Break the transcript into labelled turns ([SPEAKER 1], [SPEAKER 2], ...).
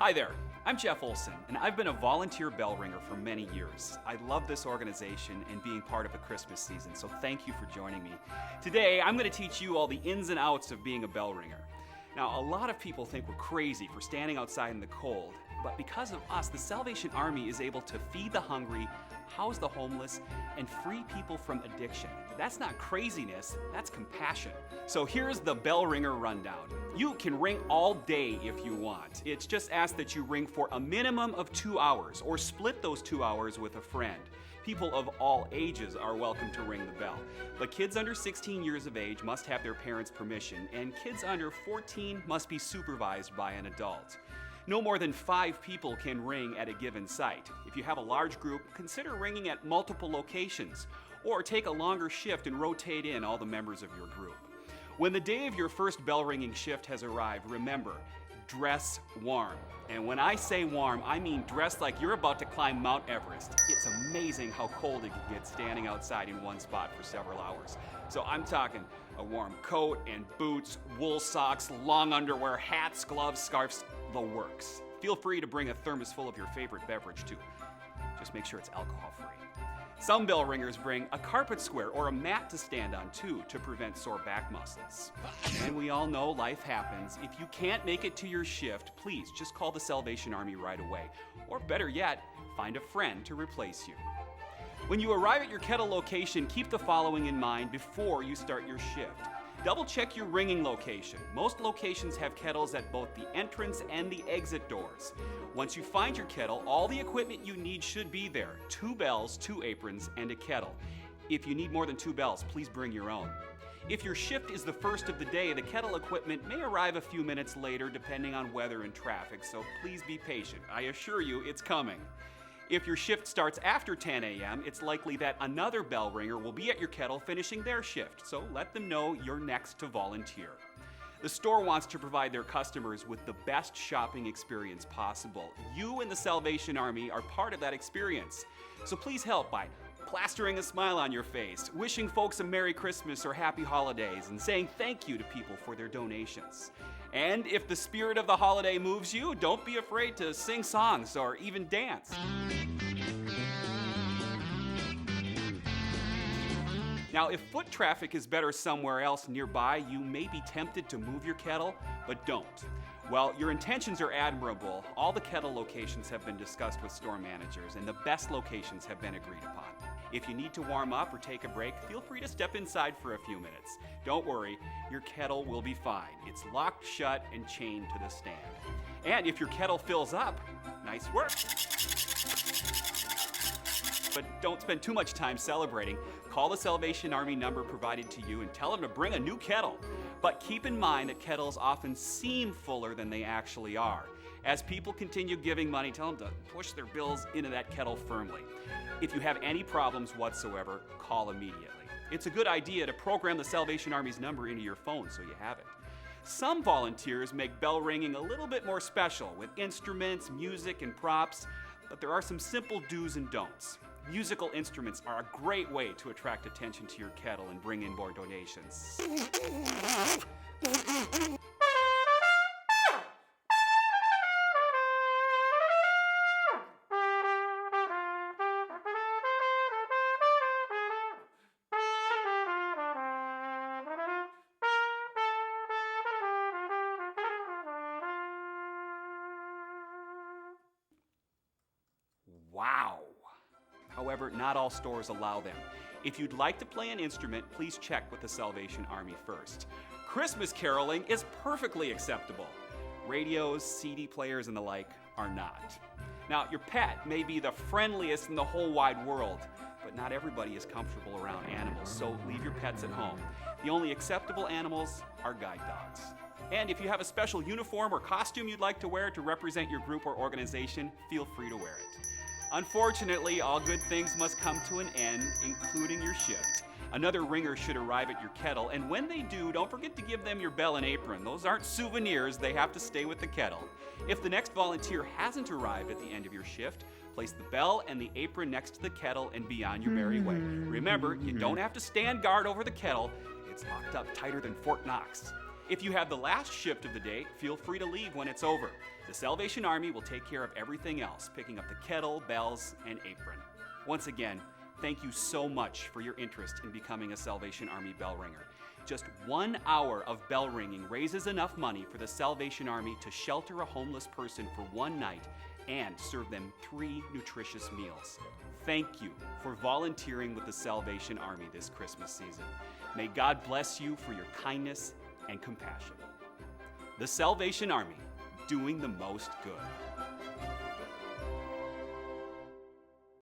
[SPEAKER 1] Hi there, I'm Jeff Olson, and I've been a volunteer bell ringer for many years. I love this organization and being part of the Christmas season, so thank you for joining me. Today, I'm going to teach you all the ins and outs of being a bell ringer. Now, a lot of people think we're crazy for standing outside in the cold, but because of us, the Salvation Army is able to feed the hungry, house the homeless, and free people from addiction. That's not craziness, that's compassion. So here's the bell ringer rundown. You can ring all day if you want. It's just asked that you ring for a minimum of 2 hours, or split those 2 hours with a friend. People of all ages are welcome to ring the bell, but kids under 16 years of age must have their parents' permission, and kids under 14 must be supervised by an adult. No more than 5 people can ring at a given site. If you have a large group, consider ringing at multiple locations, or take a longer shift and rotate in all the members of your group. When the day of your first bell ringing shift has arrived, remember, dress warm. And when I say warm, I mean dress like you're about to climb Mount Everest. It's amazing how cold it can get standing outside in one spot for several hours. So I'm talking a warm coat and boots, wool socks, long underwear, hats, gloves, scarves, the works. Feel free to bring a thermos full of your favorite beverage too. Just make sure it's alcohol-free. Some bell ringers bring a carpet square or a mat to stand on too to prevent sore back muscles. And we all know life happens. If you can't make it to your shift, please just call the Salvation Army right away. Or better yet, find a friend to replace you. When you arrive at your kettle location, keep the following in mind before you start your shift. Double check your ringing location. Most locations have kettles at both the entrance and the exit doors. Once you find your kettle, all the equipment you need should be there. 2 bells, 2 aprons, and a kettle. If you need more than 2 bells, please bring your own. If your shift is the first of the day, the kettle equipment may arrive a few minutes later depending on weather and traffic, so please be patient. I assure you it's coming. If your shift starts after 10 a.m., it's likely that another bell ringer will be at your kettle finishing their shift, so let them know you're next to volunteer. The store wants to provide their customers with the best shopping experience possible. You and the Salvation Army are part of that experience. So please help by plastering a smile on your face, wishing folks a Merry Christmas or Happy Holidays, and saying thank you to people for their donations. And if the spirit of the holiday moves you, don't be afraid to sing songs or even dance. Now, if foot traffic is better somewhere else nearby, you may be tempted to move your kettle, but don't. Well, your intentions are admirable. All the kettle locations have been discussed with store managers, and the best locations have been agreed upon. If you need to warm up or take a break, feel free to step inside for a few minutes. Don't worry, your kettle will be fine. It's locked shut and chained to the stand. And if your kettle fills up, nice work. But don't spend too much time celebrating. Call the Salvation Army number provided to you and tell them to bring a new kettle. But keep in mind that kettles often seem fuller than they actually are. As people continue giving money, tell them to push their bills into that kettle firmly. If you have any problems whatsoever, call immediately. It's a good idea to program the Salvation Army's number into your phone so you have it. Some volunteers make bell ringing a little bit more special with instruments, music, and props, but there are some simple do's and don'ts. Musical instruments are a great way to attract attention to your kettle and bring in more donations. Wow! However, not all stores allow them. If you'd like to play an instrument, please check with the Salvation Army first. Christmas caroling is perfectly acceptable. Radios, CD players, and the like are not. Now, your pet may be the friendliest in the whole wide world, but not everybody is comfortable around animals, so leave your pets at home. The only acceptable animals are guide dogs. And if you have a special uniform or costume you'd like to wear to represent your group or organization, feel free to wear it. Unfortunately, all good things must come to an end, including your shift. Another ringer should arrive at your kettle, and when they do, don't forget to give them your bell and apron. Those aren't souvenirs, they have to stay with the kettle. If the next volunteer hasn't arrived at the end of your shift, place the bell and the apron next to the kettle and be on your merry way. Remember, you don't have to stand guard over the kettle. It's locked up tighter than Fort Knox. If you have the last shift of the day, feel free to leave when it's over. The Salvation Army will take care of everything else, picking up the kettle, bells, and apron. Once again, thank you so much for your interest in becoming a Salvation Army bell ringer. Just 1 hour of bell ringing raises enough money for the Salvation Army to shelter a homeless person for one night and serve them 3 nutritious meals. Thank you for volunteering with the Salvation Army this Christmas season. May God bless you for your kindness and compassion. The Salvation Army, doing the most good.